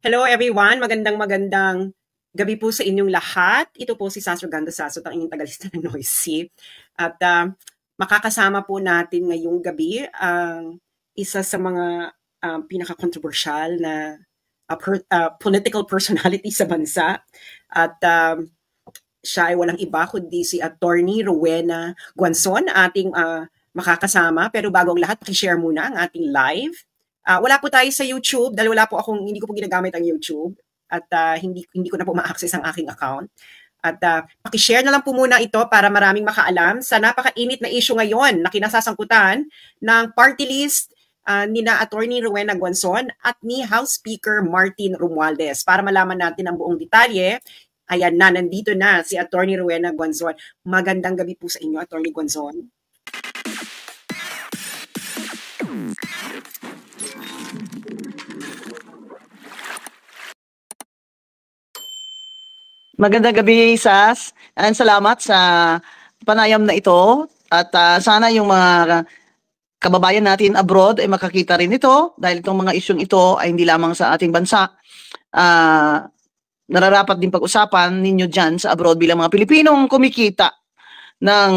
Hello everyone, magandang gabi po sa inyong lahat. Ito po si Sasro Ganda Sasot, ang inyong tagalista ng Noisy. At makakasama po natin ngayong gabi ang isa sa mga pinaka-controversial na political personality sa bansa. At siya ay walang iba kundi si Attorney Rowena Guanzon, ating makakasama. Pero bago ang lahat, pakishare muna ang ating live. Wala po tayo sa YouTube dahil hindi ko po ginagamit ang YouTube at hindi ko na po ma-access ang aking account. At pakishare na lang po muna ito para maraming makaalam sa napakainit na issue ngayon na kinasasangkutan ng party list nina Attorney Rowena Guanzon at ni House Speaker Martin Romualdez. Para malaman natin ang buong detalye, ayan na, nandito na si Attorney Rowena Guanzon. Magandang gabi po sa inyo, Attorney Guanzon. Magandang gabi, Sas. And salamat sa panayam na ito. At sana yung mga kababayan natin abroad ay makakita rin ito dahil itong mga isyong ito ay hindi lamang sa ating bansa. Nararapat din pag-usapan ninyo dyan sa abroad bilang mga Pilipinong kumikita ng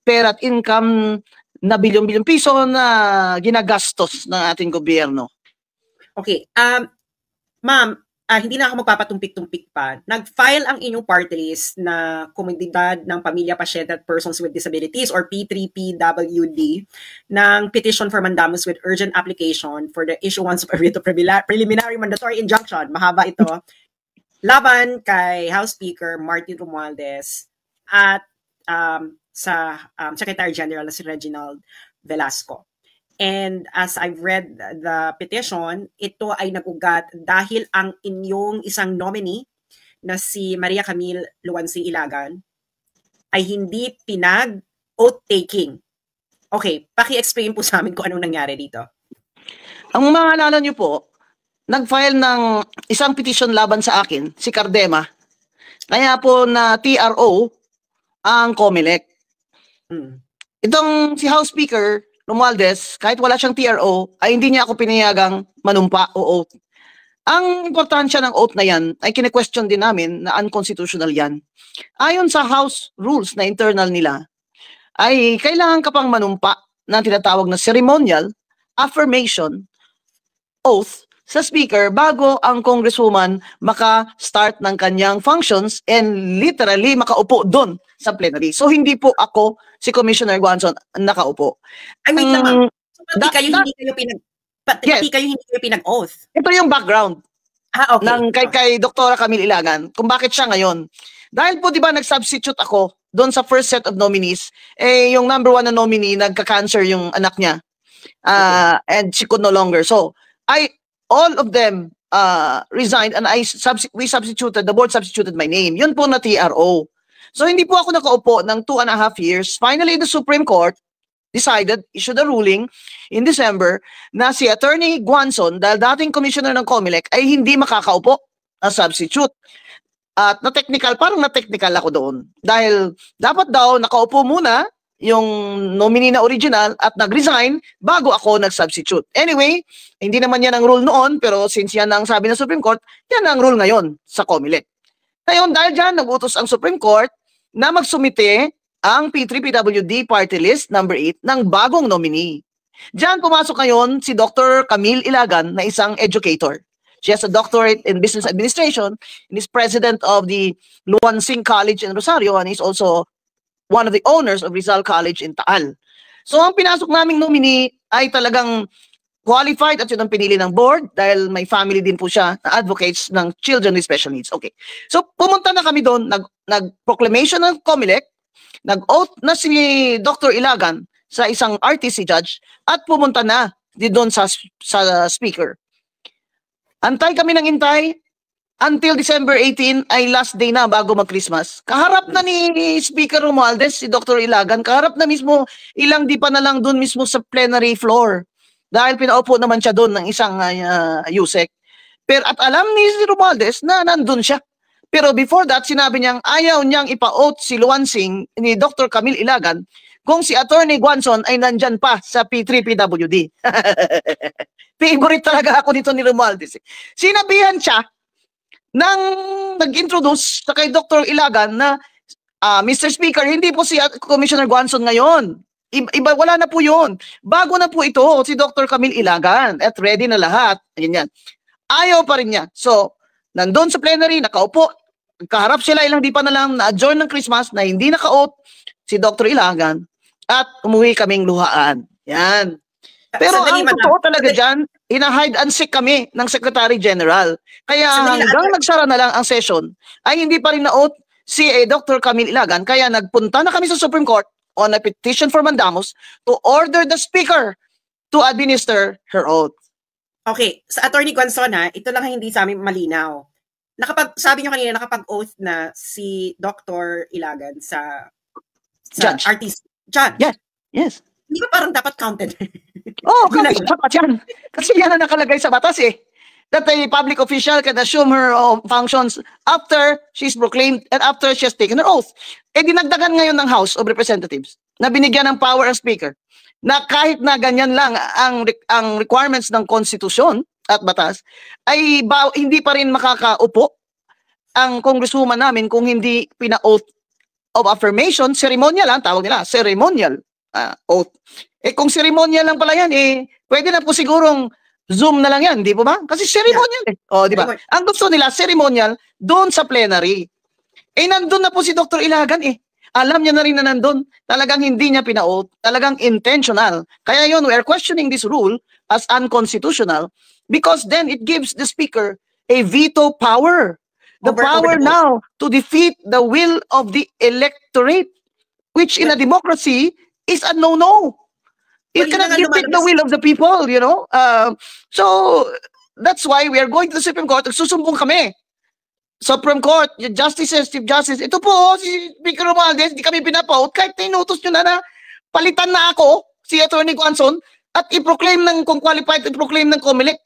pera at income na bilyon-bilyong piso na ginagastos ng ating gobyerno. Okay. Ma'am, hindi na ako magpapatumpik-tumpik pa. Nag-file ang inyong party list na Komunidad ng Pamilya Pasyente at Persons with Disabilities or P3PWD ng petition for mandamus with urgent application for the issuance of a writ of preliminary mandatory injunction. Mahaba ito. Laban kay House Speaker Martin Romualdez at sa Secretary General na si Reginald Velasco. And as I've read the petition, ito ay nag-ugat dahil ang inyong isang nominee na si Maria Camille Luwansing Ilagan ay hindi pinag-oath taking. Okay, paki-explain po sa amin kung anong nangyari dito. Ang maalala niyo po, nag-file ng isang petition laban sa akin, si Cardema. Kaya po na TRO ang COMELEC. Itong si House Speaker Romualdez, kahit wala siyang TRO, ay hindi niya ako pinayagang manumpa o oath. Ang importansya ng oath na yan ay kine-question din namin na unconstitutional yan. Ayon sa House rules na internal nila, ay kailangan ka pang manumpa ng tinatawag na ceremonial, affirmation, oath sa speaker bago ang congresswoman maka-start ng kanyang functions and literally makaupo doon sa plenary. So hindi po ako si Commissioner Guanzon nakaupo. Ay, wait lang ma'am. So, pati kayo hindi kayo pinag-oath? Ito yung background okay. ng kay Dr. Camille Ilagan kung bakit siya ngayon. Dahil po di ba nag-substitute ako doon sa first set of nominees, yung number 1 na nominee, nagka-cancer yung anak niya. And she could no longer. So, all of them resigned and the board substituted my name. Yun po na TRO. So hindi po ako nakaupo ng 2.5 years. Finally, the Supreme Court issued a ruling in December na si Attorney Guanzon, dahil dating commissioner ng COMELEC, ay hindi makakaupo na substitute. At parang na-technical ako doon. Dahil dapat daw nakaupo muna yung nominee na original at nag-resign bago ako nag-substitute. Anyway, hindi naman yan ang rule noon, pero since yan ang sabi ng Supreme Court, yan ang rule ngayon sa COMELEC. Ngayon, dahil dyan, nag-utos ang Supreme Court na magsumite ang P3PWD party list number 8 ng bagong nominee. Diyan pumasok ngayon si Dr. Camille Ilagan na isang educator. She has a doctorate in business administration and is president of the Luwansing College in Rosario and is also one of the owners of Rizal College in Taal. So ang pinasok naming nominee ay talagang qualified at yun ang pinili ng board dahil may family din po siya na advocates ng children with special needs. Okay. So pumunta na kami doon, nag-proclamation ng COMELEC, nag-oath na si Dr. Ilagan sa isang RTC judge at pumunta na doon sa speaker. Antay kami ng intay until December 18 ay last day na bago mag-Christmas. Kaharap na ni Speaker Romualdez, si Dr. Ilagan, kaharap na mismo, ilang di pa na lang doon mismo sa plenary floor. Dahil pinaupo naman siya doon ng isang USEC. Pero at alam ni Romualdez na nandun siya. Pero before that, sinabi niyang ayaw niyang ipa-oath si Luwansing ni Dr. Camille Ilagan kung si Attorney Guanzon ay nandyan pa sa P3PWD. Favorite talaga ako dito ni Romualdez. Sinabihan siya nang nag-introduce sa kay Dr. Ilagan na Mr. Speaker, hindi po si Commissioner Guanzon ngayon. Iba, wala na po yun. Bago na po ito, si Dr. Camille Ilagan at ready na lahat. Ganyan. Ayaw pa rin niya. So, nandun sa plenary, nakaupo, kaharap sila, ilang di pa na lang na-adjourn ng Christmas na hindi naka-oath si Dr. Ilagan at umuwi kaming luhaan. Yan. Pero ang totoo talaga dyan, hina-hide and seek kami ng Secretary General. Kaya hanggang nagsara na lang ang session, ay hindi pa rin na-oath si Dr. Camille Ilagan. Kaya nagpunta na kami sa Supreme Court on a petition for mandamus to order the Speaker to administer her oath. Okay, sa Attorney Guanzon, ito lang hindi sa amin malinaw. Sabi nyo kanina, nakapag-oath na si Dr. Ilagan sa Judge. RTC. Judge. Yes. Yes. Hindi ba parang dapat counted? Dapat yan. Kasi yan ang nakalagay sa batas that a public official can assume her functions after she's proclaimed and after she has taken her oath. Dinagdagan ngayon ng House of Representatives na binigyan ng power ang Speaker na kahit na ganyan lang ang requirements ng konstitusyon at batas, ay hindi pa rin makakaupo ang congresswoman namin kung hindi pina-oath of affirmation, ceremonial lang, tawag nila, ceremonial oath. Kung ceremonial lang pala yan, pwede na po sigurong Zoom na lang yan, di po ba? Kasi ceremonial di ba? Ang gusto nila, ceremonial, doon sa plenary. Nandun na po si Dr. Ilagan Alam niya na rin na nandun. Talagang hindi niya pina-oath. Talagang intentional. Kaya yun, we are questioning this rule as unconstitutional because then it gives the Speaker a veto power. The power now to defeat the will of the electorate, which in a democracy is a no-no. You cannot defeat the will of the people, you know. So, that's why we are going to the Supreme Court. Susumbong kami. Supreme Court, Justices, Chief Justice, ito po, si Speaker Romualdez, hindi kami pinapaut. Kahit inutos nyo na palitan na ako, si Atty. Guanzon, at i-proclaim kung qualified, i-proclaim ng COMELEC.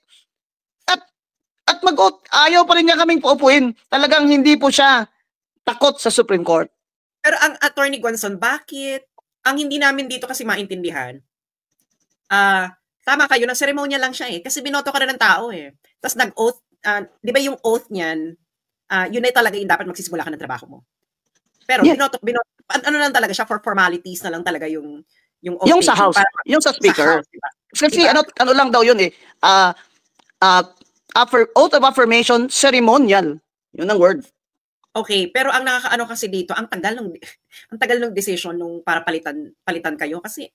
At mag-oath, ayaw pa rin niya kaming paupuin. Talagang hindi po siya takot sa Supreme Court. Pero ang Atty. Guanzon, bakit? Ang hindi namin dito kasi maintindihan, tama kayo, nag-seremonya lang siya kasi binoto ka na ng tao Tapos nag-oath, di ba yung oath niyan, yun ay talaga yung dapat magsisimula ka ng trabaho mo. Pero binoto, ano lang talaga siya, for formalities na lang talaga yung oath. Yung sa House, yung sa Speaker. Sa house, diba? Kasi diba? ano lang daw yun oath of affirmation, ceremonial. Yun ang word. Okay, pero ang nakakaano kasi dito, ang tagal ng decision nung para palitan kayo kasi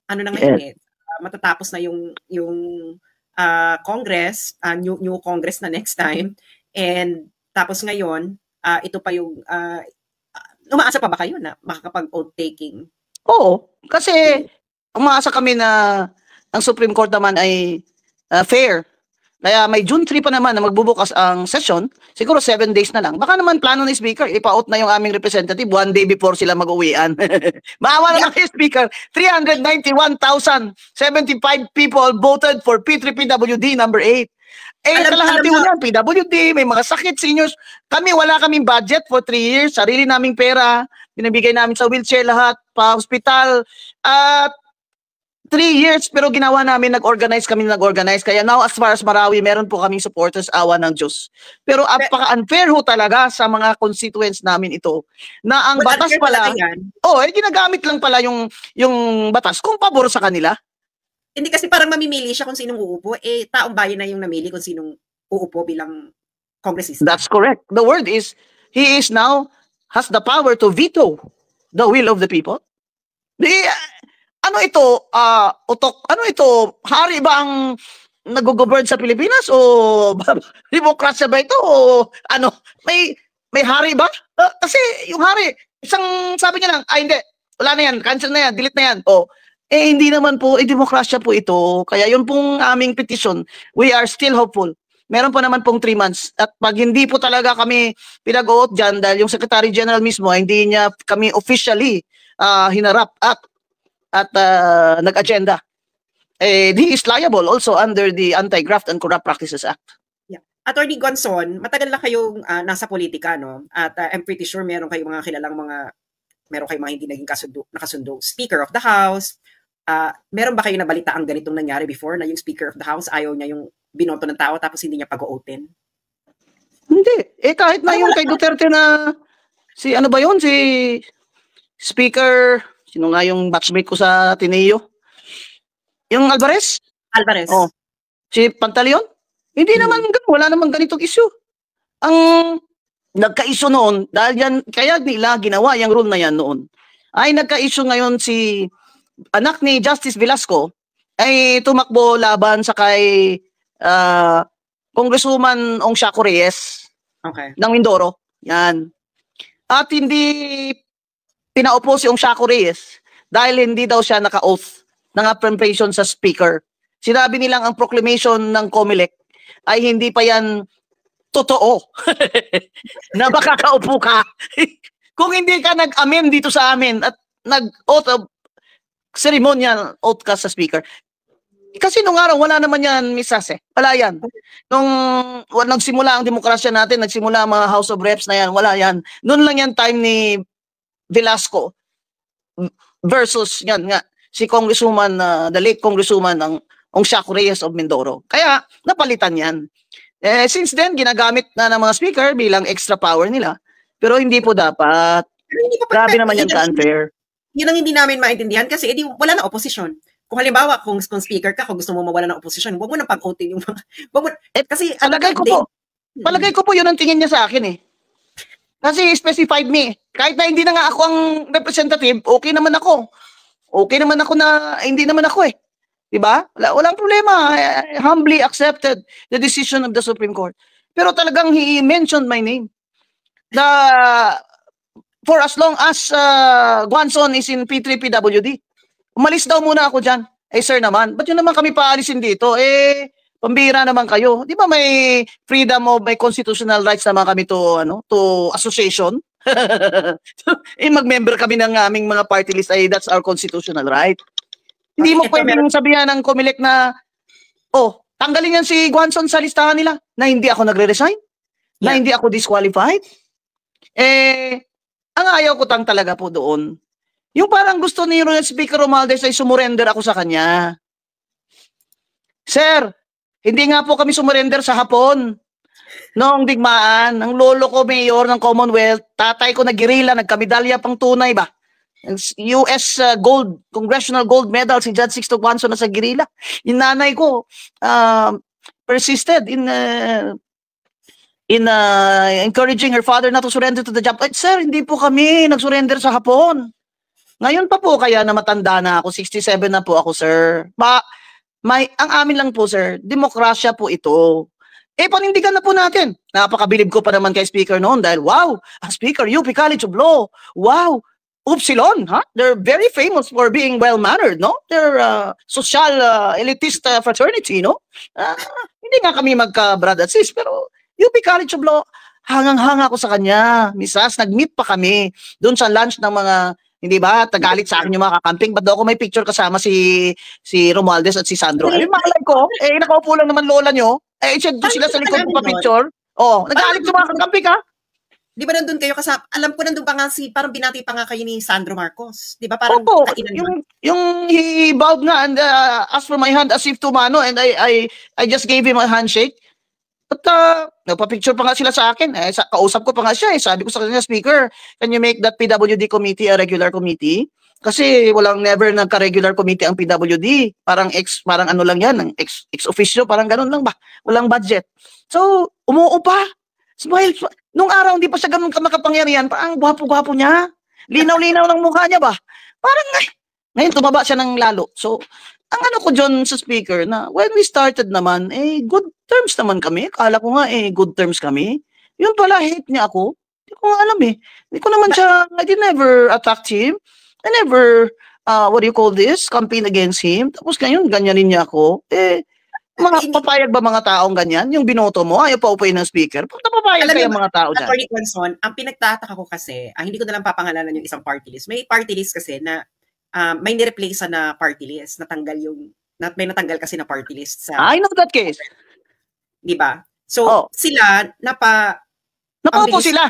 ano na ngayon matatapos na yung Congress, new Congress na next time, and tapos ngayon, ito pa yung umaasa pa ba kayo na makakapag-oath taking? Oo, kasi umaasa kami na ang Supreme Court naman ay fair. Kaya may June 3 pa naman na magbubukas ang session, siguro 7 days na lang. Baka naman plano ni Speaker, ipa-out na yung aming representative 1 day before sila mag-uwian. Maawa naman kay Speaker, 391,075 people voted for P3PWD number 8. Kalahati mo yan, PWD, may mga sakit, seniors. Kami, wala kaming budget for 3 years, sarili naming pera, binibigay namin sa wheelchair lahat, pa hospital, at 3 years, pero ginawa namin, nag-organize. Kaya now, as far as Marawi, meron po kaming supporters, awa ng Diyos. Pero apaka-unfair ho talaga sa mga constituents namin ito, na ang batas pala, ginagamit lang pala yung batas kung pabor sa kanila. Hindi kasi parang mamimili siya kung sinong uupo, taong bayan na yung namili kung sinong uupo bilang congressista. That's correct. The word is, he is now, has the power to veto the will of the people. Ano ito, utok, ano ito, hari ba ang nag-govern sa Pilipinas o demokrasya ba ito o ano, may hari ba? Kasi yung hari, isang sabi niya lang, hindi, wala na yan, cancel na yan, delete na yan. Hindi naman po, demokrasya po ito. Kaya yun pong aming petition, we are still hopeful. Meron pa naman pong 3 months. At pag hindi po talaga kami pinag-oath dyan, dahil yung Secretary General mismo, hindi niya kami officially hinarap at nag-agenda. He is liable also under the Anti-Graft and Corrupt Practices Act. Yeah. Attorney Guanzon, matagal na kayong nasa politika, no? At I'm pretty sure meron kayong mga kilalang meron kayong mga hindi naging nakasundo. Speaker of the House, meron ba kayo nabalita ang ganitong nangyari before na yung Speaker of the House ayaw niya yung binoto ng tao tapos hindi niya pag-o-oaten? Hindi. Kahit na yung kay Duterte na si ano ba yun? Si Speaker, sino nga yung batchmate ko sa Ateneo? Yung Alvarez? Alvarez. Oh. Si Pantaleon? Hindi naman, wala naman ganitong issue. Ang nagka-issue noon, dahil yan, kaya nila ginawa yung rule na yan noon, ay nagka-issue ngayon si anak ni Justice Velasco ay tumakbo laban sa kay Congresswoman Ong Shaco Reyes ng Mindoro. Yan. At hindi pinaupo si Ong Shaco Reyes dahil hindi daw siya naka-oath ng affirmation sa speaker. Sinabi nilang ang proclamation ng COMELEC ay hindi pa yan totoo na baka kaupo ka. Kung hindi ka nag-amen dito sa amin at nag-oath of ceremonial oath ka sa speaker. Kasi nung araw, wala naman yan, Miss Sase. Wala yan. Nung nagsimula ang demokrasya natin, nagsimula ang mga House of Reps na yan, wala yan. Noon lang yan time ni Velasco versus yan nga, si Congresswoman, the late Congresswoman ng Ong Shaco Reyes of Mindoro. Kaya, napalitan yan. Since then, ginagamit na ng mga speaker bilang extra power nila. Pero hindi po dapat. Grabe naman yan ka-unfair. Yun ang hindi namin maintindihan kasi wala na opposition. Kung halimbawa, kung speaker ka, kung gusto mo mawala ng opposition, huwag mo nang pag-oatin yung mga... kasi, palagay ko po yun ang tingin niya sa akin eh. Kasi specified me. Kahit na hindi na nga ako ang representative, okay naman ako. Okay naman ako na, hindi naman ako eh. Diba? Walang problema. I humbly accepted the decision of the Supreme Court. Pero talagang he mentioned my name. For as long as Guanzon is in P3PWD. Umalis daw muna ako dyan. Sir naman, ba't yun naman kami paalisin dito? Pambira naman kayo. Di ba may freedom of, may constitutional rights naman kami to association? Mag-member kami ng aming mga party list, that's our constitutional right. Hindi mo pwedeng sabihan ng COMELEC na, tanggalin yan si Guanzon sa listahan nila, na hindi ako nagre-resign, na hindi ako disqualified. Ang ayaw ko talaga po doon, yung parang gusto ni Speaker Romualdez ay sumurrender ako sa kanya. Sir, hindi nga po kami sumurrender sa Hapon. Noong digmaan, ang lolo ko mayor ng Commonwealth, tatay ko nag-guerrilla, nagkamedalya pang tunay ba? US Congressional Gold Medal si Judge Sixto Guanzon na sa guerrilla. Yung nanay ko persisted in encouraging her father not to surrender to the job. Sir, hindi po kami nag-surrender sa Hapon. Ngayon pa po kaya na matanda na ako, 67 na po ako, sir. Ang amin lang po, sir, demokrasya po ito. Panindigan na po natin. Napakabilib ko pa naman kay Speaker noon dahil, wow, Speaker, UP College of Law. Wow, Upsilon, huh? They're very famous for being well-mannered, no? They're social elitist fraternity, no? Hindi nga kami magka-brad at sis, pero UP College of Law, hangang-hanga ako sa kanya. Misas, nag-meet pa kami doon sa lunch ng mga, hindi ba, tagalit sa akin yung mga kakamping. Ba't daw ako may picture kasama si Romualdez at si Sandro? Malay ko, nakaupo lang naman lola nyo. Doon sila sa likod ko pa-picture. Nagalit yung mga kakamping, ha? Di ba nandun kayo kasama? Alam ko nandun pa nga parang binati pa nga kayo ni Sandro Marcos. Di ba parang yung he bowed nga and asked for my hand as if to mano and I just gave him a handshake. At nagpa-picture pa nga sila sa akin. Kausap ko pa nga siya. Sabi ko sa kanya, Speaker, can you make that PWD committee a regular committee? Kasi never nagka-regular committee ang PWD. Parang ano lang yan, ex-officio, parang ganun lang ba? Walang budget. So, umuo pa. Smile. Nung araw, hindi pa siya ganun makapangyarihan. Parang gwapo-gwapo niya. Linaw-linaw ng mukha niya ba? Parang ngayon tumaba siya ng lalo. So, ang ano ko dyan sa Speaker na when we started naman, good terms naman kami. Akala ko nga, good terms kami. Yun pala, hate niya ako. Hindi ko nga alam eh. Hindi ko naman siya, I did never attack him. I never, what do you call this? Campaign against him. Tapos ngayon, ganyanin niya ako. Papayag ba mga taong ganyan? Yung binoto mo, ayaw pa upuin ng Speaker. Papayag kayo mga tao dyan. Attorney Guanzon, ang pinagtataka ko kasi, hindi ko na lang papangalanan yung isang party list. May party list kasi na may nireplace na party list, may natanggal kasi na party list sa... I know that case. Di ba? So, sila, napaupo sila.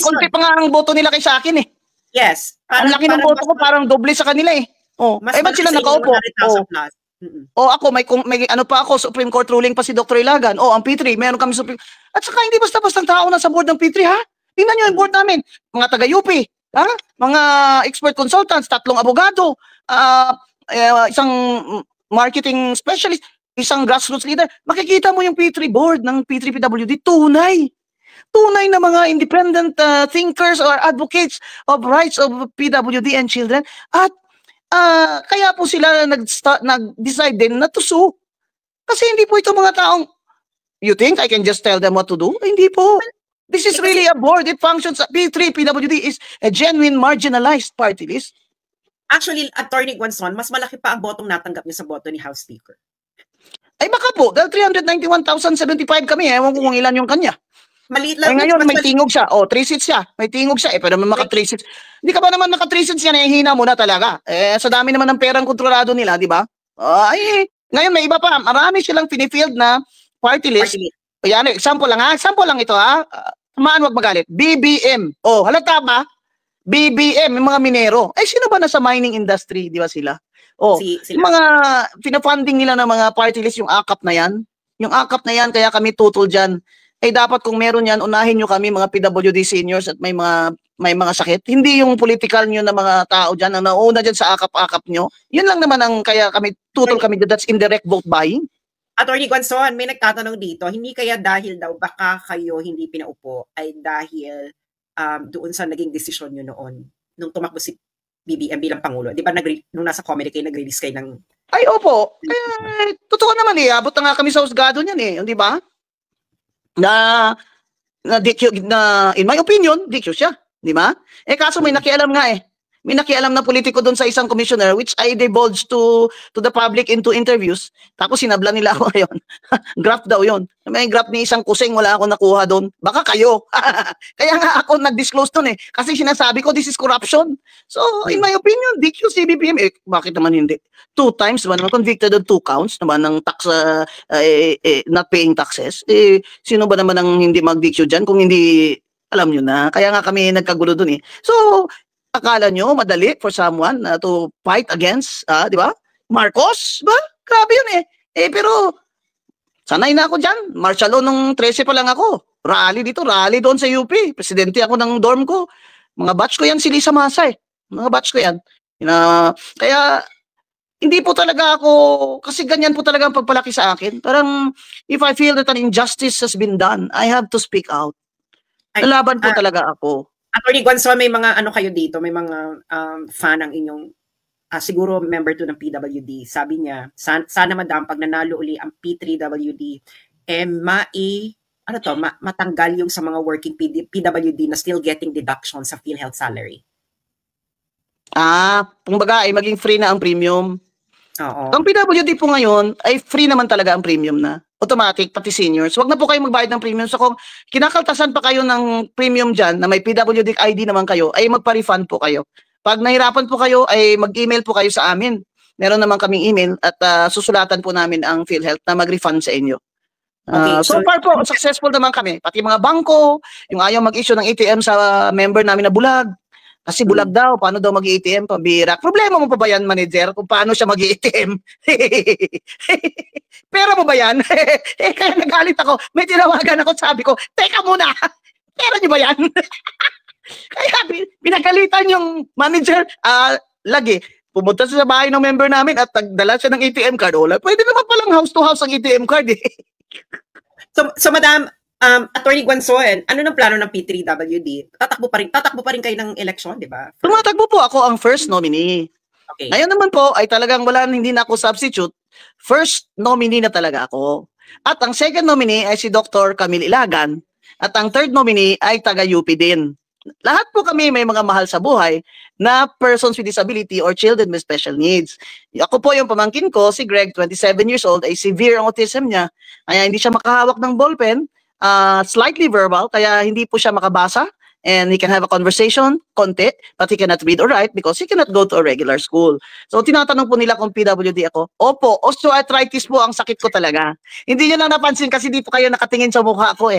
Konti pa nga ang boto nila kay sa akin eh. Yes. Ang laki ng boto ko, parang doble sa kanila eh. Oh, Mas ba't malaki sila sa inyo nakaupo? 100,000 plus. Ako, may ano pa ako, Supreme Court ruling pa si Dr. Ilagan. Ang P3, meron kami Supreme. At saka hindi basta-bastang tao na sa board ng P3, ha? Tingnan nyo yung board namin. Mga taga-UP, ha? Mga expert consultants, 3 abogado, isang marketing specialist, isang grassroots leader. Makikita mo yung P3 board ng P3PWD, tunay na mga independent thinkers or advocates of rights of PWD and children. At kaya po sila nag-decide din na to sue. Kasi hindi po ito mga taong, you think I can just tell them what to do? Hindi po. This is really a board. It functions. P3 PWD is a genuine marginalized party list. Actually, Attorney Guanzon, mas malaki pa ang botong natanggap niya sa boto ni House Speaker. Ay baka po, dahil 391,075 kami. Ewan ko kung ilan yung kanya. Maliit lang. Ngayon may tingog siya. 3 seats siya. May tingog siya. Pero naman maka 3 seats. Hindi ka ba naman naka 3 seats yan? Hina mo na talaga. Sa dami naman ng perang kontrolado nila, di ba? Ngayon may iba pa. Marami silang pinifield na party list. Yan, example lang ha. Example lang ito ha. Tamaan, wag magalit. BBM. Halata ba? BBM, yung mga minero. Sino ba nasa mining industry? Di ba sila? Yung mga pinafunding nila ng mga party list, yung AKAP na yan. Yung AKAP na yan, kaya kami tutol dyan. Dapat kung meron yan, unahin nyo kami mga PWD seniors at may mga sakit. Hindi yung political nyo na mga tao dyan, ang nauna dyan sa akap-akap nyo. Yun lang naman ang kaya kami, tutol kami, that's indirect vote buying. Attorney Guanzon, may nagtatanong dito, hindi kaya dahil daw baka kayo hindi pinaupo ay dahil doon sa naging desisyon nyo noon, nung tumakbo si BBM bilang Pangulo. Di ba nung nasa comedy kayo, nag-release kayo ng... Ay, opo. Totoo naman abot na nga kami sa husgado niyan di ba? Na in my opinion, DQ siya, di ba? Kaso may nakialam nga May nakialam na politiko doon sa isang commissioner which I divulged to the public into interviews. Tapos sinabla nila ako ngayon. Graph daw yon. May graph ni isang kusing, wala ako nakuha doon. Baka kayo. Kaya nga ako nag-disclose doon Kasi sinasabi ko, this is corruption. So, in my opinion, DQ si BBM. Bakit naman hindi? 2 times naman convicted on 2 counts naman ng tax, not paying taxes. Sino ba naman ang hindi mag-DQ dyan kung hindi, alam nyo na. Kaya nga kami nagkagulo doon So, akala nyo madali for someone to fight against, di ba? Marcos, ba? Grabe yun pero, sanay na ako dyan. Martial law nung 13 pa lang ako. Rally dito, rally doon sa UP. Presidente ako ng dorm ko. Mga batch ko yan si Lisa Masay. Mga batch ko yan. Kaya, hindi po talaga ako, kasi ganyan po talaga ang pagpalaki sa akin. Parang, if I feel that an injustice has been done, I have to speak out. Lalaban po talaga ako. Attorney Guanzon, may mga kayo dito, may mga fan ng inyong, siguro member 2 ng PWD. Sabi niya, sana madam, pag nanalo uli ang P3WD, matanggal yung sa mga working PWD na still getting deduction sa PhilHealth salary. Kumbaga maging free na ang premium. Oo. Ang PWD po ngayon ay free naman talaga ang premium na. Automatic, pati seniors. Wag na po kayo magbayad ng premium. So kung kinakaltasan pa kayo ng premium dyan na may PWD ID naman kayo, ay magpa-refund po kayo. Pag nahirapan po kayo, ay mag-email po kayo sa amin. Meron naman kaming email at susulatan po namin ang PhilHealth na mag-refund sa inyo. So far po, successful naman kami. Pati mga bangko, yung ayaw mag-issue ng ATM sa member namin na bulag. Kasi bulag daw, paano daw mag-ATM, pambira. Problema mo pa ba yan, manager, kung paano siya mag-ATM? Pera mo ba yan? Kaya nagalit ako. May tinawagan ako, sabi ko, teka muna, pera niyo ba yan? Kaya binagalitan yung manager, lagi, pumunta sa bahay ng member namin at nagdala siya ng ATM card. Pwede naman palang house to house ang ATM card So madam, Attorney Guanzon, ano ng plano ng P3WD? Tatakbo pa rin kayo ng eleksyon, di ba? Tumatakbo po ako ang first nominee. Okay. Ngayon naman po ay talagang hindi na ako substitute. First nominee na talaga ako. At ang second nominee ay si Dr. Camille Ilagan. At ang third nominee ay taga-UP din. Lahat po kami may mga mahal sa buhay na persons with disability or children with special needs. Ako po yung pamangkin ko, si Greg, 27 years old, ay severe ang autism niya. Kaya hindi siya makahawak ng ballpen. Slightly verbal, kaya hindi po siya makabasa and he can have a conversation, konti, but he cannot read or write because he cannot go to a regular school. So, tinatanong po nila kung PWD ako. Opo, osteoarthritis po ang sakit ko talaga. Hindi nyo lang napansin kasi di po kayo nakatingin sa mukha ko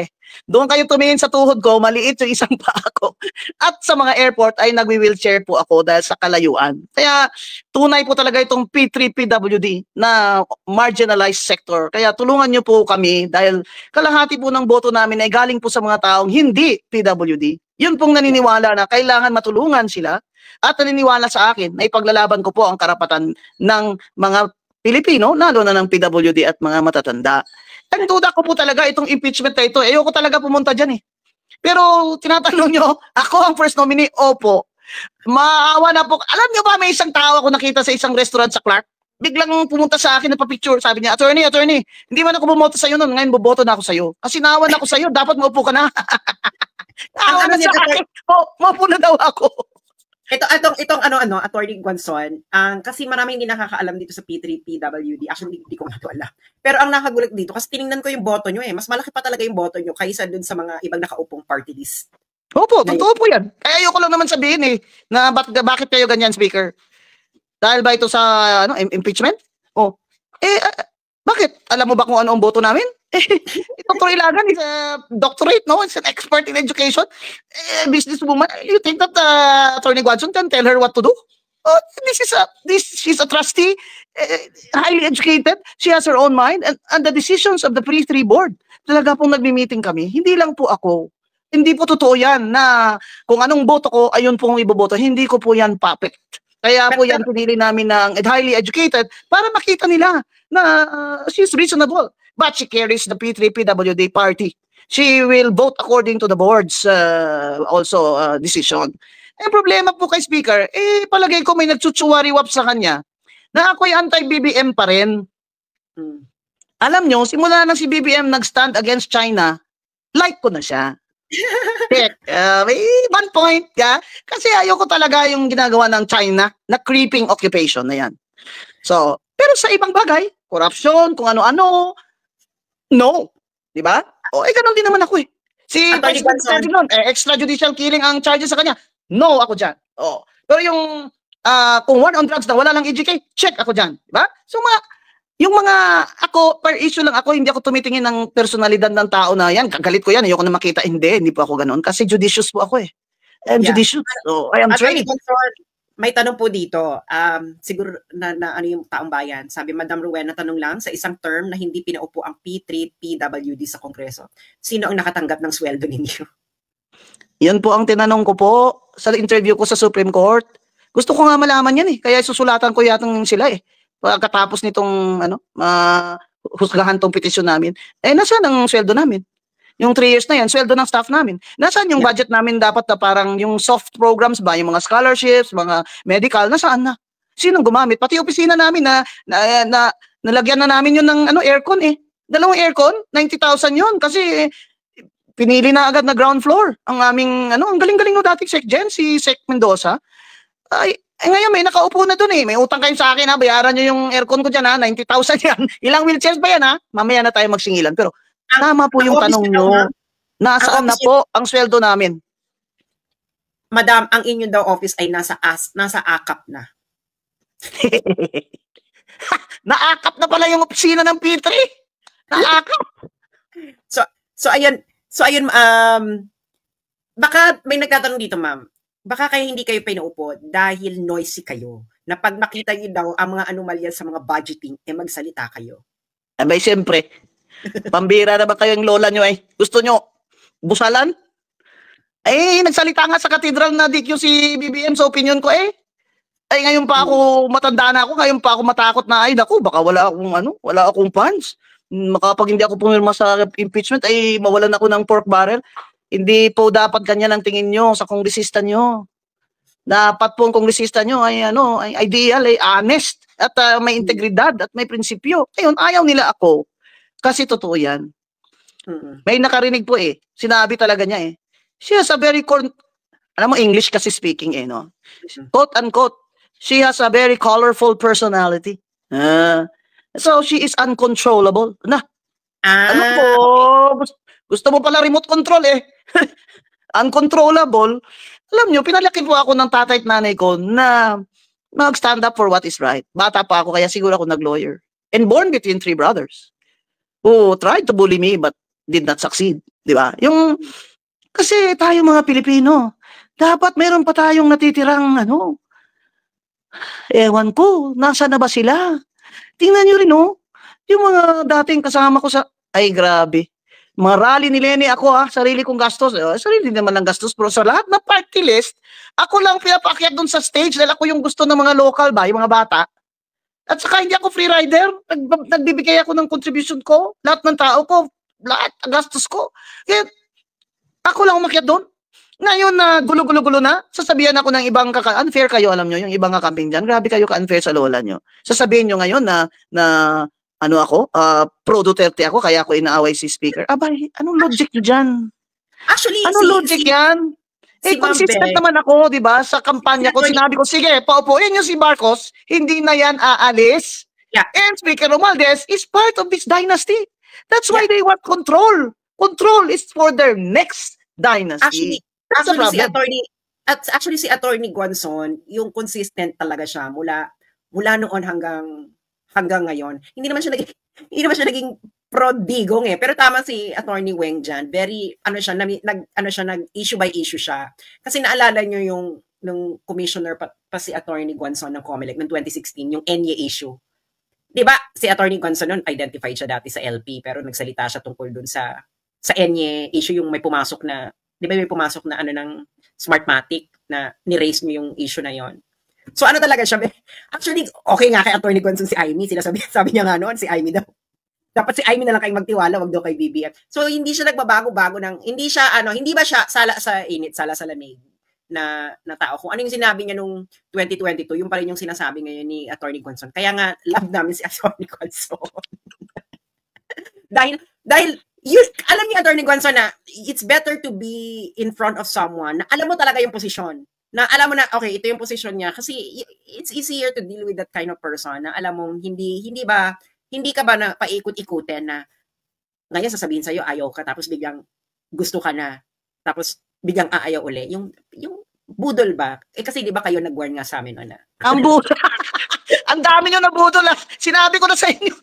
Doon kayo tumingin sa tuhod ko, maliit yung isang paa ko. At sa mga airport ay nagwi-wheelchair po ako dahil sa kalayuan. Kaya, tunay po talaga itong P3PWD na marginalized sector. Kaya tulungan niyo po kami dahil kalahati po ng boto namin ay galing po sa mga taong hindi PWD. Yun pong naniniwala na kailangan matulungan sila at naniniwala sa akin na ipaglalaban ko po ang karapatan ng mga Pilipino, lalo na ng PWD at mga matatanda. Ang duda ko po talaga itong impeachment na ito. Ayoko talaga pumunta dyan eh. Pero tinatanong nyo, ako ang first nominee? Opo. Maawa na po. Alam nyo ba, may isang tao ako nakita sa isang restaurant sa Clark. Biglang pumunta sa akin na pa-picture. Sabi niya, attorney, hindi man ako bumoto sa'yo noon. Ngayon boboto na ako sa'yo. Kasi naawan ako sa'yo. Dapat maupo ka na. Naawan na sa akin. Maupo na daw ako. Itong Attorney Guanzon, kasi maraming hindi nakakaalam dito sa P3PWD. Actually, hindi ko nga ito alam. Pero ang nakagulat dito, kasi tiningnan ko yung boto nyo mas malaki pa talaga yung boto nyo kaysa dun sa mga ibang nakaupong party list. Opo, totoo po yan. Kaya ayoko lang naman sabihin na bakit kayo ganyan, Speaker? Dahil ba ito sa impeachment? Bakit? Alam mo ba kung ano ang boto namin? Dr. Ilagan is a doctorate, no? It's an expert in education. Businesswoman. You think that Attorney Guanzon can tell her what to do? She's a trustee, highly educated. She has her own mind. And the decisions of the P3 board, talaga pong nagmi-meeting kami. Hindi lang po ako. Hindi po totoo yan na kung anong boto ko, ayun po ang iboboto. Hindi ko po yan puppet. Kaya po yan pinili namin ng highly educated para makita nila na she's reasonable. But she carries the P3PWD party. She will vote according to the board's decision. Problema po kay Speaker, palagay ko may nagtsutsuriwap sa kanya na ako'y anti-BBM pa rin. Alam nyo, simula na si BBM nag-stand against China, like ko na siya. May 1 point ka. Kasi ayoko talaga yung ginagawa ng China na creeping occupation na yan. So, pero sa ibang bagay, corruption, kung ano-ano, no. Diba? Ganun din naman ako eh. Si President extrajudicial killing ang charges sa kanya. No, ako dyan. Pero yung kung war on drugs na wala lang EJK, check ako dyan. Diba? So, yung mga, ako, per issue lang ako, hindi ako tumitingin ng personalidad ng tao na yan. Kagalit ko yan, ayoko na makita. Hindi po ako ganun. Kasi judicious po ako eh. I'm judicious. So, I am trained. May tanong po dito, siguro na ano yung taong bayan. Sabi, Madam Rowena, tanong lang, sa isang term na hindi pinaupo ang P3PWD sa Kongreso, sino ang nakatanggap ng sweldo ninyo? Yan po ang tinanong ko po sa interview ko sa Supreme Court. Gusto ko nga malaman yan eh. Kaya susulatan ko yatang sila eh. Pagkatapos nitong husgahan tong petisyon namin, nasaan ang sweldo namin? Yung 3 years na yan, sweldo ng staff namin. Nasaan yung budget namin dapat na parang yung soft programs ba, yung mga scholarships, mga medical, nasaan na? Sinong gumamit? Pati opisina namin na nalagyan na namin yun ng aircon eh. 2 aircon, 90,000 yun kasi pinili na agad na ground floor. Ang aming, ang galing-galing no dating Sec Gen, si Sec Mendoza. Ngayon may nakaupo na dun eh. May utang kayo sa akin ha, bayaran nyo yung aircon ko dyan ha, 90,000 yan. Ilang wheelchairs ba yan ha? Mamaya na tayo magsingilan. Pero tama po yung tanong nyo. Nasaan na po ang sweldo namin? Madam, ang inyong daw office ay nasa akap na. Naakap na pala yung opisina ng P3. Naakap. So ayun, baka may nagtatanong dito, ma'am. Baka kaya hindi kayo pinaupo dahil noisy kayo. Na pag makita niyo daw ang mga anomalya sa mga budgeting, magsalita kayo. Abay, siyempre. Pambira na ba kayong lola nyo eh? Gusto nyo busalan? Nagsalita nga sa katedral na DQ si BBM sa opinion ko eh. Ngayon pa ako, matanda na ako, ngayon pa ako matakot na naku, baka wala akong funds. Makapag hindi ako pumirma sa impeachment, mawalan ako ng pork barrel. Hindi po dapat ganyan ang tingin nyo sa kongresista nyo. Dapat po ang kongresista nyo ay ideal, honest, at may integridad at may prinsipyo. Ayun, ayaw nila ako. Kasi totoo yan. May nakarinig po sinabi talaga niya she has a very, alam mo English kasi speaking no? Quote unquote, she has a very colorful personality. So she is uncontrollable. Ano po? Okay. Gusto mo pala remote control Uncontrollable. Alam nyo, pinalaki po ako ng tatay at nanay ko na mag-stand up for what is right. Bata pa ako, kaya siguro ako nag-lawyer. And born between 3 brothers who tried to bully me but did not succeed. Di ba? Kasi tayo mga Pilipino, dapat meron pa tayong natitirang Ewan ko, nasa na ba sila? Tingnan nyo rin, oh. Yung mga dating kasama ko sa... Ay, grabe. Mga rally ni Lenny, ako sarili kong gastos. Sarili naman ng gastos, pero sa lahat na party list, ako lang pinapakyat doon sa stage dahil ako yung gusto ng mga local ba, yung mga bata. At saka hindi ako free rider. Nagbibigay ako ng contribution ko. Lahat ng tao ko, lahat ang gastos ko. Kaya ako lang umakyat doon. Ngayon na gulo-gulo-gulo na, sasabihan ako ng ibang unfair kayo, alam nyo, yung ibang kakamping dyan. Grabe kayo ka-unfair sa lola nyo. Sasabihin nyo ngayon na ano ako, pro Duterte ako, kaya ako inaaway si speaker. Abay, anong logic nyo dyan? Actually, anong logic yan? Consistent naman ako, di ba? Sa kampanya ko, sinabi ko, sige, paupuin nyo si Marcos, hindi na yan aalis. Yeah. And Speaker Romualdez is part of this dynasty. That's why they want control. Control is for their next dynasty. Actually, si Attorney Guanzon, yung consistent talaga siya mula noon hanggang ngayon. Hindi naman siya naging pro-digong pero tama si Attorney Weng dyan. Very nag-issue by issue siya. Kasi naalala niyo yung nung commissioner pa si Attorney Guanzon ng COMELEC noong 2016, yung ENYE issue. 'Di ba? Si Attorney Guanzon noon identified siya dati sa LP pero nagsalita siya tungkol dun sa ENYE issue, yung may pumasok na, 'di ba, may pumasok na ng Smartmatic na ni-raise niyo yung issue na yon. So ano talaga siya? Actually, okay nga kay Attorney Guanzon si Amy. Sabi niya nga noon, si Amy daw. Dapat si Amy na lang kayong magtiwala, wag daw kay BBM. So hindi siya nagbabago-bago hindi ba siya sala sa init, sala sa lamig na tao. Kung ano yung sinabi niya nung 2022, yung pa rin yung sinasabi ngayon ni Attorney Guanzon. Kaya nga, love namin si Attorney Guanzon. dahil alam ni Attorney Guanzon na it's better to be in front of someone na alam mo talaga yung posisyon. Na alam mo na, okay, ito yung posisyon niya. Kasi it's easier to deal with that kind of person na alam mong hindi ka ba na paikot-ikutin na ngayon sasabihin sa'yo ayaw ka tapos biglang gusto ka na tapos biglang aayaw uli. Yung budol ba? Kasi di ba kayo nag-warn nga sa amin na. Ang budol. Ang dami nyo na budol. Sinabi ko na sa inyo.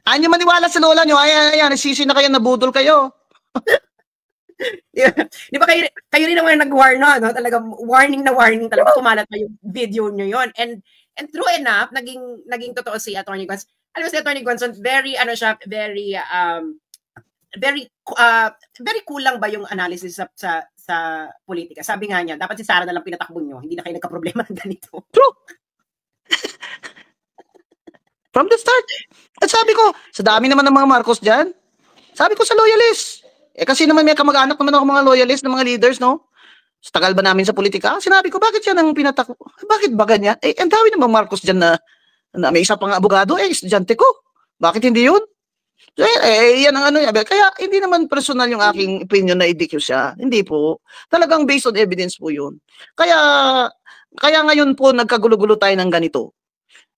Ano maniwala sa lola nyo? Ayan, sisi na kayo, nabudol kayo. Di ba kayo rin naman nag-warn, no? Talagang warning talaga. Kumalat na yung video nyo yon. And true enough, naging totoo si Attorney Guanzon. Alam mo si Attorney Guanzon, very kulang ba yung analysis sa politika. Sabi nga niya, dapat si Sara na lang pinatakbo nyo, hindi na kayo nagka-problema ng ganito. True. From the start. At sabi ko, sa dami naman ng mga Marcos dyan, sabi ko sa loyalist. Kasi naman may kamag-anak naman ako mga loyalist ng mga leaders, no? Sa tagal ba namin sa politika? Sinabi ko, bakit yan ang pinatakbo? Bakit ba ganyan? Ang dami naman Marcos dyan na may isa pang abogado, estudyante ko. Bakit hindi yun? So, yan ang kaya hindi naman personal yung aking opinion na i-DQ siya. Hindi po. Talagang based on evidence po yun. Kaya ngayon po nagkagulo-gulo tayo ng ganito.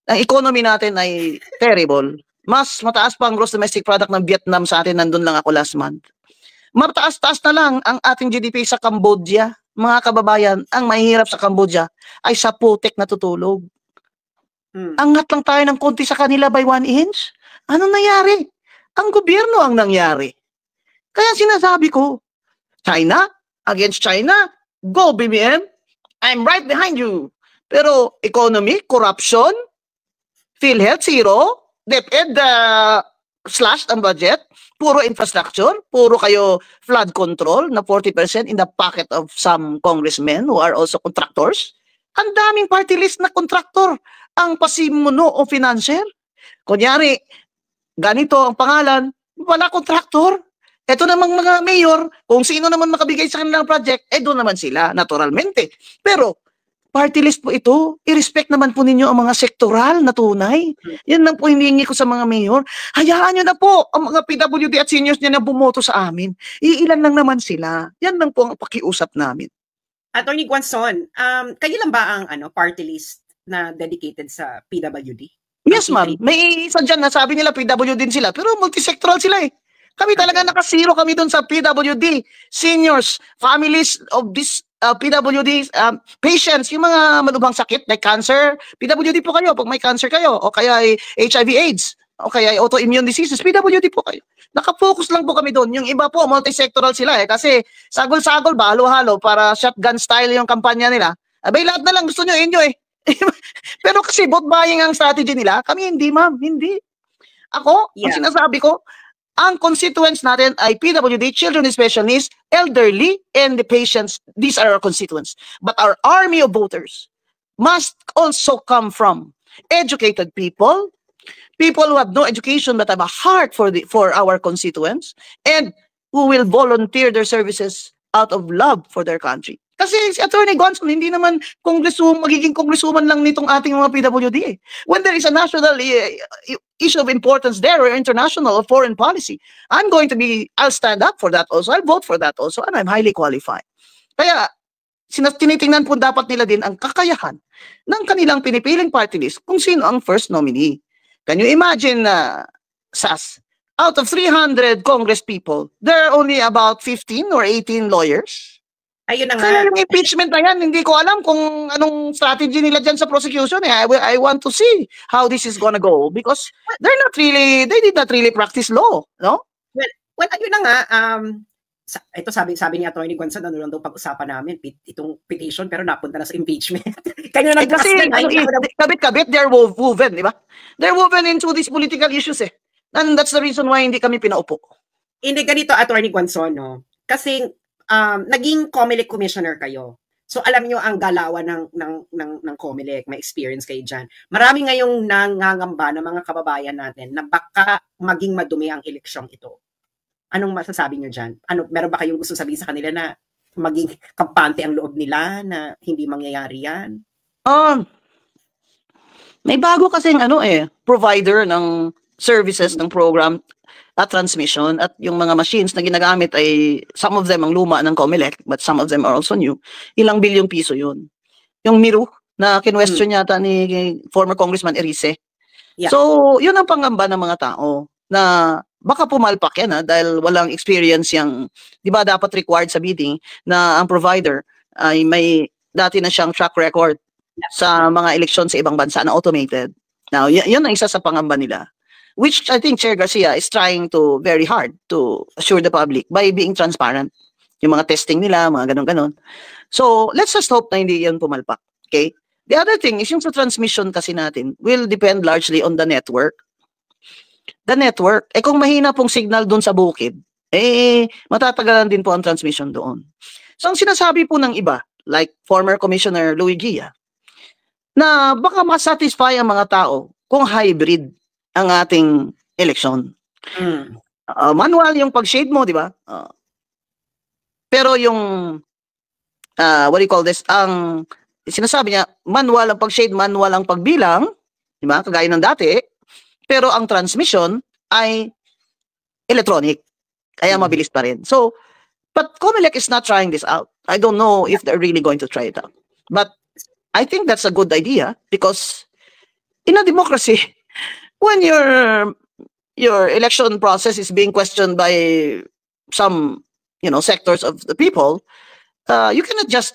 Ang economy natin ay terrible. Mas mataas pa ang gross domestic product ng Vietnam sa atin. Nandun lang ako last month. Mataas-taas na lang ang ating GDP sa Cambodia. Mga kababayan, ang mahihirap sa Cambodia ay sa putik natutulog. Angat lang tayo ng konti sa kanila by 1 inch. Anong nangyari? Ang gobyerno ang nangyari. Kaya sinasabi ko, China against China, go BBM, I'm right behind you. Pero economy, corruption, PhilHealth, zero, DepEd, slashed ang budget, puro infrastructure, puro kayo flood control na 40% in the pocket of some congressmen who are also contractors. Ang daming party list na contractor ang pasimuno o financier. Kunyari, ganito ang pangalan, wala contractor. Ito namang mga mayor, kung sino naman makabigay sa kanilang project, doon naman sila, naturalmente. Pero, party list po ito, i-respect naman po ninyo ang mga sektoral na tunay. Yan lang po hinihingi ko sa mga mayor. Hayaan nyo na po ang mga PWD at seniors niya na bumoto sa amin. Iilan lang naman sila. Yan lang po ang pakiusap namin. Attorney Guanzon, kayo lang ba ang party list na dedicated sa PWD? Yes, ma'am. May isa dyan na sabi nila PWD din sila, pero multisectoral sila eh. Kami talaga nakasiro kami doon sa PWD, seniors, families of this PWD, patients, yung mga malubhang sakit like cancer, PWD po kayo pag may cancer kayo, o kaya ay HIV AIDS, o kaya ay autoimmune diseases, PWD po kayo. Nakafocus lang po kami doon. Yung iba po, multisectoral sila kasi sagol-sagol ba, halo-halo para shotgun style yung kampanya nila. Abay, lahat na lang gusto nyo inyo eh. Pero kasi vote buying ang strategy nila, kami hindi, ma'am, hindi. Ako, ang sinasabi ko, ang constituents natin ay PWD, children with special needs, elderly, and the patients. These are our constituents. But our army of voters must also come from educated people, people who have no education but have a heart for our constituents, and who will volunteer their services out of love for their country. Kasi si Attorney Gonson, hindi naman magiging congresswoman lang nitong ating mga PWD. When there is a national issue of importance there, or international or foreign policy, I'll stand up for that also. I'll vote for that also, and I'm highly qualified. Kaya, tinitingnan po dapat nila din ang kakayahan ng kanilang pinipiling party list kung sino ang first nominee. Can you imagine, SAS, out of 300 Congress people, there are only about 15 or 18 lawyers? Ayun na nga. Kaya yung impeachment na yan, hindi ko alam kung anong strategy nila dyan sa prosecution. I want to see how this is gonna go because they did not really practice law, no? Well, ayun na nga. Ito sabi ni Attorney Gonzalo, ano lang daw pag-usapan namin, itong petition, pero napunta na sa impeachment. Kanya na kasi, kabit-kabit, they're woven, di ba? They're woven into these political issues And that's the reason why hindi kami pinaupo. Hindi ganito, Attorney Gonzalo, kasi naging COMELEC commissioner kayo. So alam niyo ang galawan ng COMELEC, may experience kayo diyan. Marami ngayong nangangamba ng mga kababayan natin na baka maging madumi ang eleksyong ito. Anong masasabi niyo diyan? Meron ba kayong gusto sabihin sa kanila na maging kampante ang loob nila na hindi mangyayari yan? May bago kasing provider ng services ng program at transmission, at yung mga machines na ginagamit ay some of them ang luma ng COMELEC but some of them are also new. Ilang bilyong piso yun. Yung Miru na kinwestiyon yata ni former Congressman Erice. Yeah. So, yun ang pangamba ng mga tao na baka pumalpak yan dahil walang experience yung, di ba dapat required sa bidding na ang provider ay may dati na siyang track record sa mga eleksyon sa ibang bansa na automated. Now, yun ang isa sa pangamba nila, which I think Chair Garcia is trying to very hard to assure the public by being transparent. Yung mga testing nila, mga ganon-ganon. So, let's just hope na hindi yan pumalpak. Okay? The other thing is yung sa transmission kasi natin will depend largely on the network. The network, kung mahina pong signal doon sa bukid, matatagalan din po ang transmission doon. So, ang sinasabi po ng iba, like former Commissioner Louie Gia, na baka masatisfy ang mga tao kung hybrid ang ating eleksyon. Manual yung pag-shade mo, di ba? Pero yung, what do you call this? Ang sinasabi niya, manual ang pag-shade, manual ang pagbilang, di ba? Kagaya ng dati. Pero ang transmission ay electronic. Kaya mabilis pa rin. So, but COMELEC is not trying this out. I don't know if they're really going to try it out. But I think that's a good idea because in a democracy, when your election process is being questioned by some, sectors of the people, you cannot just,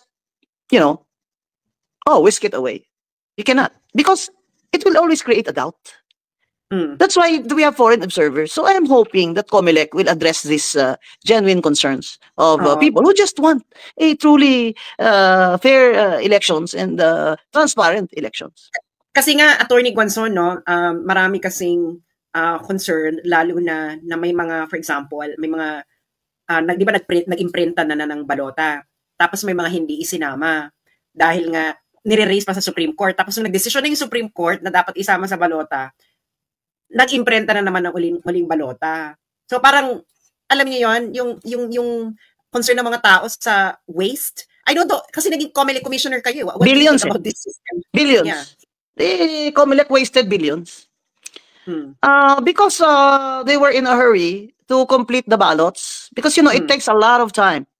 whisk it away. You cannot, because it will always create a doubt. That's why we have foreign observers. So I am hoping that COMELEC will address these genuine concerns of people who just want a truly fair elections and transparent elections. Kasi nga, Attorney Gonzalo, marami kasing concern, lalo na may mga, for example, may mga, di ba nag-imprinta na ng balota, tapos may mga hindi isinama, dahil nga, nire-raise pa sa Supreme Court, tapos nung nag-desisyon na yung Supreme Court na dapat isama sa balota, nag-imprinta na naman ng uling balota. So parang, alam niyo yon yung concern ng mga tao sa waste. I don't know, kasi naging COMELEC commissioner kayo. What billions. About this system? Billions. Yeah. The COMELEC wasted billions. Because they were in a hurry to complete the ballots. Because, it takes a lot of time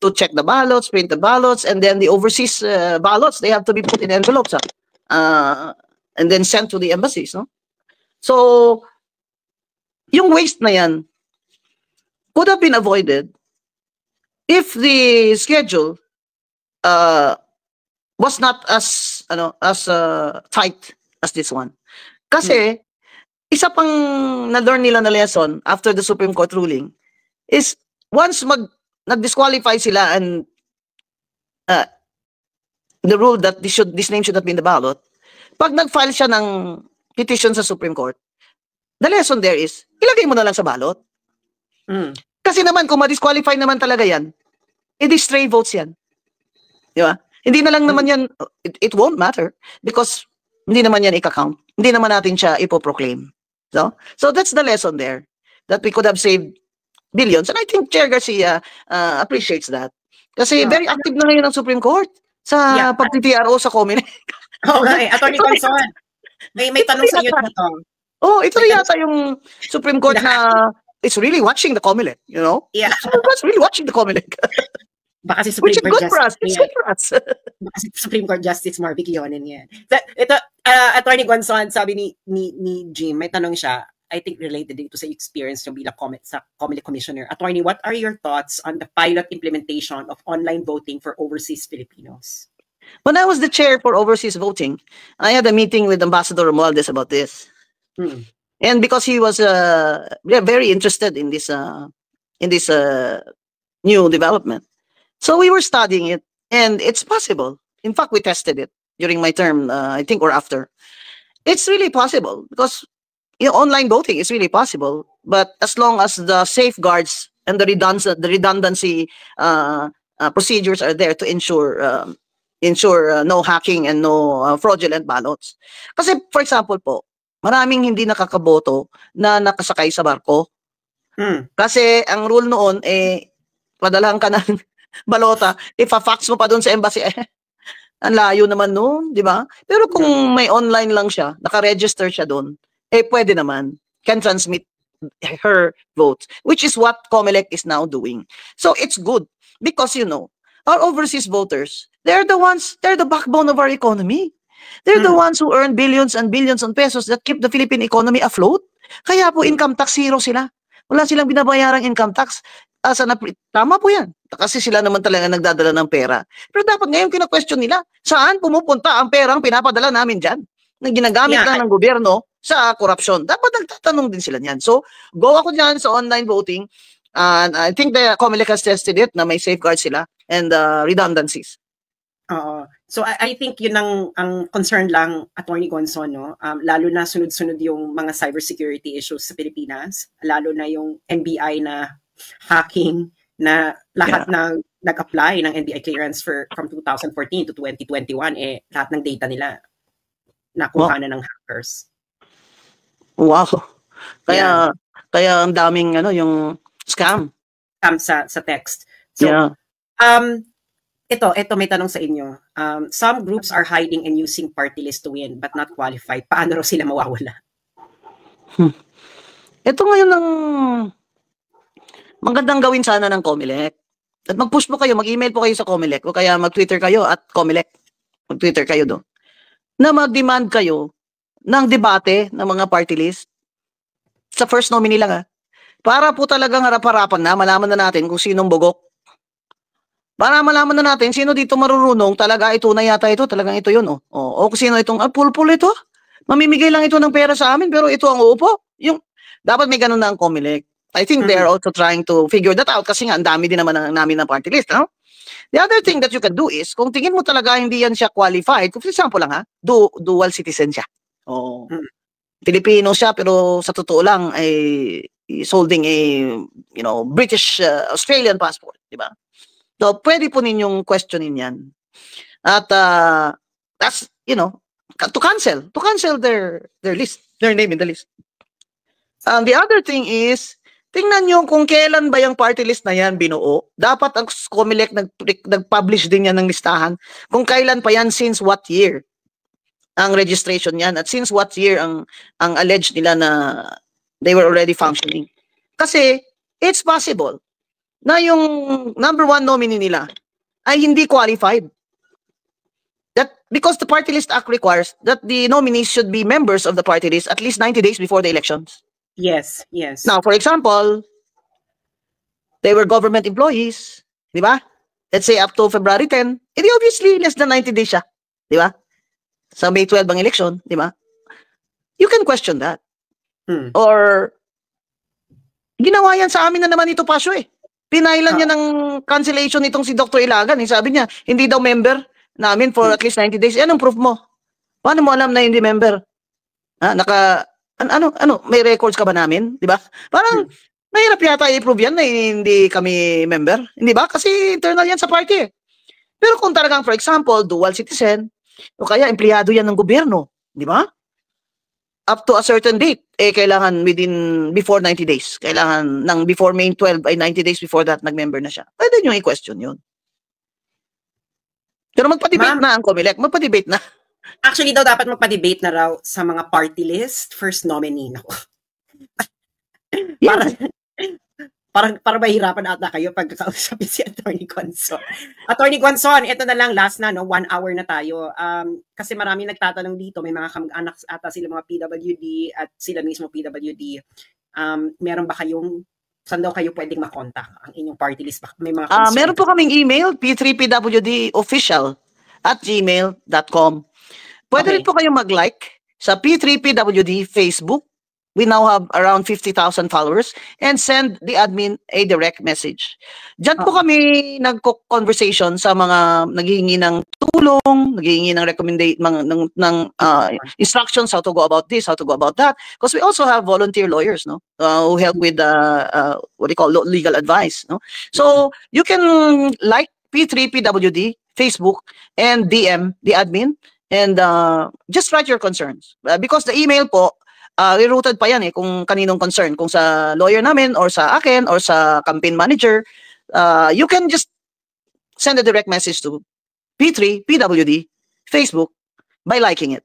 to check the ballots, print the ballots, and then the overseas ballots, they have to be put in envelopes and then sent to the embassies. No? So, yung waste na yan could have been avoided if the schedule was not as tight as this one. Kasi isa pang na-learn nila na lesson after the Supreme Court ruling is once nag-disqualify sila and the rule that this name should not be in the ballot, pag nag-file siya ng petition sa Supreme Court, the lesson there is, ilagay mo na lang sa balot. Kasi naman, kung ma-disqualify naman talaga yan, edi stray votes yan. Di ba? Hindi na lang naman yan, it won't matter because hindi naman yan ika-count. Hindi naman natin siya ipoproclaim. So that's the lesson there, that we could have saved billions. And I think Chair Garcia appreciates that. Kasi very active na ngayon ang Supreme Court sa pag-TTRO sa COMELEC. Okay, Attorney Conson, may tanong sa iyo dito. Ito yata yung Supreme Court na is really watching the COMELEC, you know? Yeah. It's really watching the COMELEC. Baka si Supreme Court Justice. It's good for us. Baka si Supreme Court Justice Marvick Leonen yan. Ito, Attorney Conson, sabi ni Jim, may tanong siya, I think related dito sa experience niyo bilang COMELEC Commissioner. Attorney, what are your thoughts on the pilot implementation of online voting for overseas Filipinos? When I was the chair for overseas voting, I had a meeting with Ambassador Romualdez about this. And because he was very interested in this new development. So we were studying it, and it's possible. In fact, we tested it during my term, I think, or after. It's really possible because online voting is really possible, but as long as the safeguards and the redundancy procedures are there to ensure no hacking and no fraudulent ballots. Kasi, for example po, maraming hindi nakakaboto na nakasakay sa barko. Kasi ang rule noon, padalahan ka ng balota, ifa-fax mo pa doon sa embassy, ang layo naman noon, di ba? Pero kung may online lang siya, naka-register siya doon, pwede naman, can transmit her votes, which is what COMELEC is now doing. So it's good because, our overseas voters, they're the backbone of our economy. They're the ones who earn billions and billions of pesos that keep the Philippine economy afloat. Kaya po income tax zero sila. Wala silang binabayarang income tax. Tama po yan. Kasi sila naman talaga nagdadala ng pera. Pero dapat ngayon kina-question nila, saan pumupunta ang perang pinapadala namin dyan? Na ginagamit lang ng gobyerno sa korupsyon. Dapat nagtatanong din sila niyan. So, go ako dyan sa online voting. And I think the COMELEC has tested it na may safeguards sila and redundancies. So I think yun ang concern lang, Attorney Gonzon, no? Lalo na sunod-sunod yung mga cybersecurity issues sa Pilipinas, lalo na yung NBI na hacking na lahat ng nag-apply ng NBI clearance from 2014 to 2021, lahat ng data nila nakuha na ng hackers. Wow. Kaya ang daming yung scam sa text. So, ito may tanong sa inyo. Some groups are hiding and using party list to win but not qualified. Paano raw sila mawawala? Ito ngayon ang magandang gawin sana ng COMELEC. At mag-push po kayo, mag-email po kayo sa COMELEC o kaya mag-Twitter kayo at COMELEC. Mag-Twitter kayo doon. Na mag-demand kayo ng debate ng mga party list sa first nominee lang para po talagang harap-harapan na malaman na natin kung sinong bugok. Para malaman na natin sino dito marurunong talaga ito na yata ito, talagang ito yun. O kung sino itong pulpul ito. Mamimigay lang ito ng pera sa amin pero ito ang uupo. Dapat may ganun na ang COMELEC. I think they're also trying to figure that out kasi nga ang dami din naman namin ng party list. No? The other thing that you can do is kung tingin mo talaga hindi yan siya qualified, for example lang dual citizen siya. Filipino siya pero sa totoo lang ay is holding a British Australian passport, di ba? So pwede po ninyong questionin yan. At that's to cancel their list, their name in the list. The other thing is tingnan nyo kung kailan ba yung party list na yan binuo. Dapat ang COMELEC nag-publish din yan ng listahan kung kailan pa yan, since what year ang registration yan at since what year ang alleged nila na they were already functioning. Kasi it's possible na yung number 1 nominee nila ay hindi qualified. That because the Party List Act requires that the nominees should be members of the party list at least 90 days before the elections. Yes. Now, for example, they were government employees, di ba? Let's say up to February 10, edi obviously less than 90 days siya, di ba? Sa May 12 ang election, di ba? You can question that. Or, ginawa yan sa amin na naman ito, Pasyo Pinailan niya ng cancellation itong si Dr. Ilagan. Sabi niya, hindi daw member namin for at least 90 days. Anong proof mo? Paano mo alam na hindi member? May records ka ba namin? Di ba? Parang, mahirap yata i-prove yan na hindi kami member. Hindi ba? Kasi internal yan sa party. Pero kung talagang, for example, dual citizen, o kaya empleyado yan ng gobyerno, di ba? Up to a certain date, kailangan before 90 days. Kailangan before May 12 ay 90 days before that, nag-member na siya. Pwede nyo i-question yun. Pero magpa-debate na ang COMELEC. Magpa-debate na. Actually daw, dapat magpa-debate na raw sa mga party list, first nominee. Nako. Para mahirapan ata kayo pag kakausapin si Attorney Guanzon. Attorney Guanzon, ito na lang, last na, no? 1 hour na tayo. Kasi marami nagtatanong dito, may mga kamag-anak ata sila mga PWD at sila mismo PWD. Meron ba kayong, saan daw kayo pwedeng makontak ang inyong party list? May mga meron po kaming email, p3pwdofficial@gmail.com. Pwede rin po kayong mag-like sa P3PWD Facebook. We now have around 50,000 followers, and send the admin a direct message. Diyan po kami nagko-conversation sa mga naghihingi ng tulong, naghihingi ng instructions how to go about this, how to go about that. Because we also have volunteer lawyers, no, who help with what they call legal advice, no. So you can like P3PWD Facebook and DM the admin, and just write your concerns, because the email po, rerouted pa yan kung kaninong concern, kung sa lawyer namin or sa akin or sa campaign manager. You can just send a direct message to P3PWD Facebook by liking it.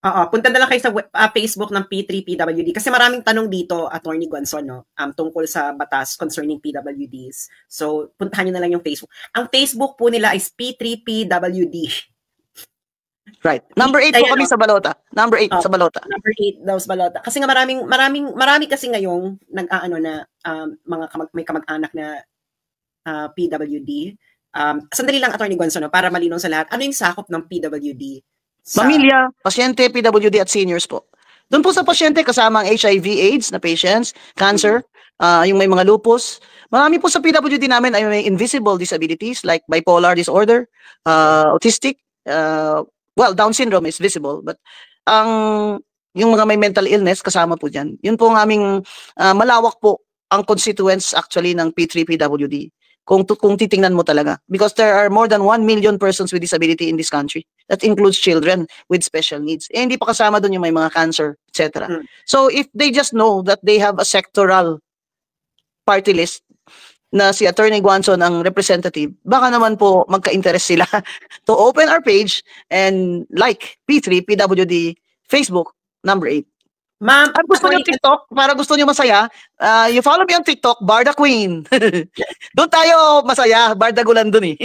Punta na lang kayo sa Facebook ng P3PWD kasi maraming tanong dito, Attorney Guanzon, no, tungkol sa batas concerning PWDs. So puntahan nyo na lang yung Facebook. Ang Facebook po nila is P3PWD. Right. Number 8 po kami sa balota. Number 8 sa balota. Number 8 daw sa balota. Kasi nga marami kasi ngayong nag-aano na may kamag-anak na PWD. Sandali lang, Attorney Guanzon, no, para malinaw sa lahat. Ano yung sakop ng PWD? Pamilya, pasyente, PWD at seniors po. Doon po sa pasyente kasama ang HIV/AIDS na patients, cancer, yung may mga lupus. Marami po sa PWD namin ay may invisible disabilities like bipolar disorder, autistic, Down syndrome is visible, but yung mga may mental illness kasama po dyan. Yun po ang aming malawak po ang constituents actually ng P3PWD. Kung titingnan mo talaga. Because there are more than 1 million persons with disability in this country. That includes children with special needs. Hindi pa kasama dun yung may mga cancer, etc. So if they just know that they have a sectoral party list, na si Attorney Guanzon ang representative, baka naman po magka-interest sila to open our page and like P3PWD Facebook number 8. Ma'am, at gusto niyo TikTok, para gusto niyo masaya, you follow me on TikTok, Barda Queen. Doon tayo masaya, Barda Gulan doon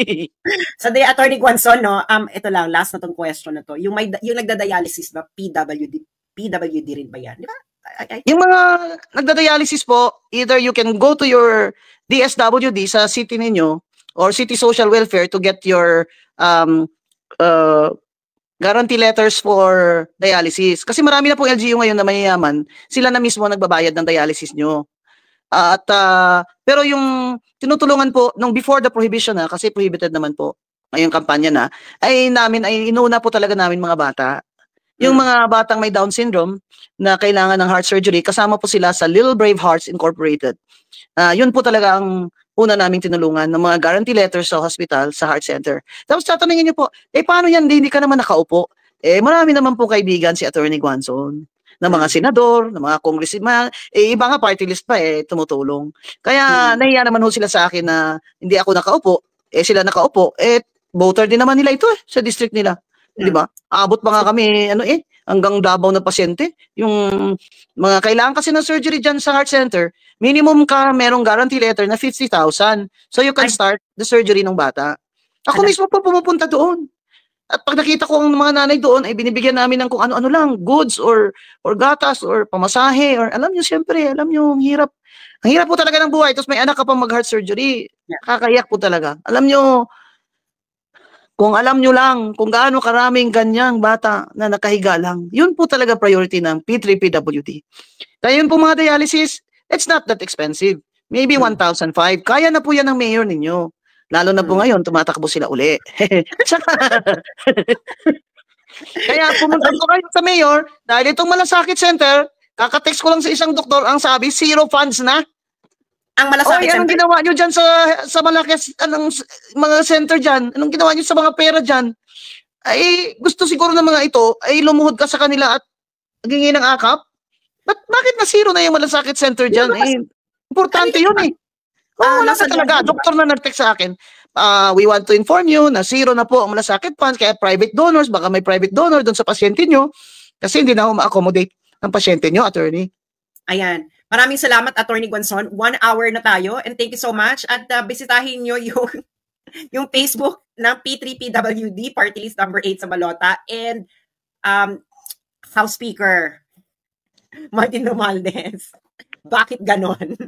Sa Attorney Guanzon, no, ito lang, last na tong question na to. Yung nagda-dialysis ba, PWD rin ba yan? Di ba? Yung mga nagda-dialysis po, either you can go to your DSWD sa city ninyo or City Social Welfare to get your guarantee letters for dialysis. Kasi marami na pong LGU ngayon na mayayaman, sila na mismo nagbabayad ng dialysis nyo. Pero yung tinutulungan po, nung before the prohibition kasi prohibited naman po ngayong kampanya na, ay inuuna po talaga namin mga bata. Yung mga batang may Down syndrome na kailangan ng heart surgery, kasama po sila sa Little Brave Hearts Incorporated. Yun po talaga ang una naming tinulungan ng mga guarantee letters sa hospital, sa heart center. Tapos tatanungin niyo po, paano yan? Hindi ka naman nakaupo. Marami naman po kaibigan si Attorney Guanzon, ng mga senador, ng mga congressman, iba nga party list pa tumutulong. Kaya nahiya naman ho sila sa akin na hindi ako nakaupo, sila nakaupo, voter din naman nila ito sa district nila. Di ba? Abot pa nga kami, hanggang Davao na pasyente. Yung mga kailangan kasi ng surgery dyan sa heart center, minimum ka merong guarantee letter na 50,000. So you can start the surgery ng bata. Ako mismo po pumupunta doon. At pag nakita ko ang mga nanay doon, ay binibigyan namin ng kung ano-ano lang, goods or gatas or pamasahe or alam nyo, siyempre, alam nyo, ang hirap. Ang hirap po talaga ng buhay. Tapos may anak ka pang mag-heart surgery. Kakaiyak po talaga. Alam nyo, kung alam nyo lang kung gaano karaming ganyang bata na nakahiga lang, yun po talaga priority ng P3PWD. Kaya yun po mga dialysis, it's not that expensive. Maybe 1,500. Kaya na po yan ng mayor ninyo. Lalo na po ngayon, tumatakbo sila uli. Kaya pumunta ko kayo sa mayor, dahil itong Malasakit Center, kakatext ko lang sa isang doktor, ang sabi, 0 funds na. Ang Malasakit Anong Center. ginawa nyo dyan sa malaki, mga center dyan? Anong ginawa nyo sa mga pera dyan? Ay, gusto siguro ng mga ito, ay lumuhod ka sa kanila at gingi ng akap? Bakit na 0 na yung Malasakit Center dyan? Importante yun eh. Wala ka talaga. Doktor na nag-text sa akin. We want to inform you na 0 na po ang Malasakit funds, kaya private donors, baka may private donor doon sa pasyente nyo kasi hindi na ako ma-accommodate ng pasyente nyo, attorney. Ayan. Maraming salamat, Attorney Guanzon. 1 hour na tayo and thank you so much. At bisitahin nyo yung Facebook ng P3PWD, Party List number 8 sa Balota, and House Speaker Martin Romualdez. Bakit ganon?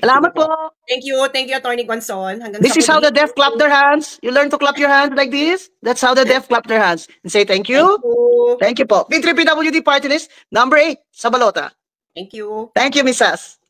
Salamat po. Thank you, Attorney Guanzon. This is how the deaf clap their hands. You learn to clap your hands like this. That's how the deaf clap their hands. And say thank you. Thank you po. P3PWD Party List number 8 sa Balota. Thank you. Thank you, Miss Sas.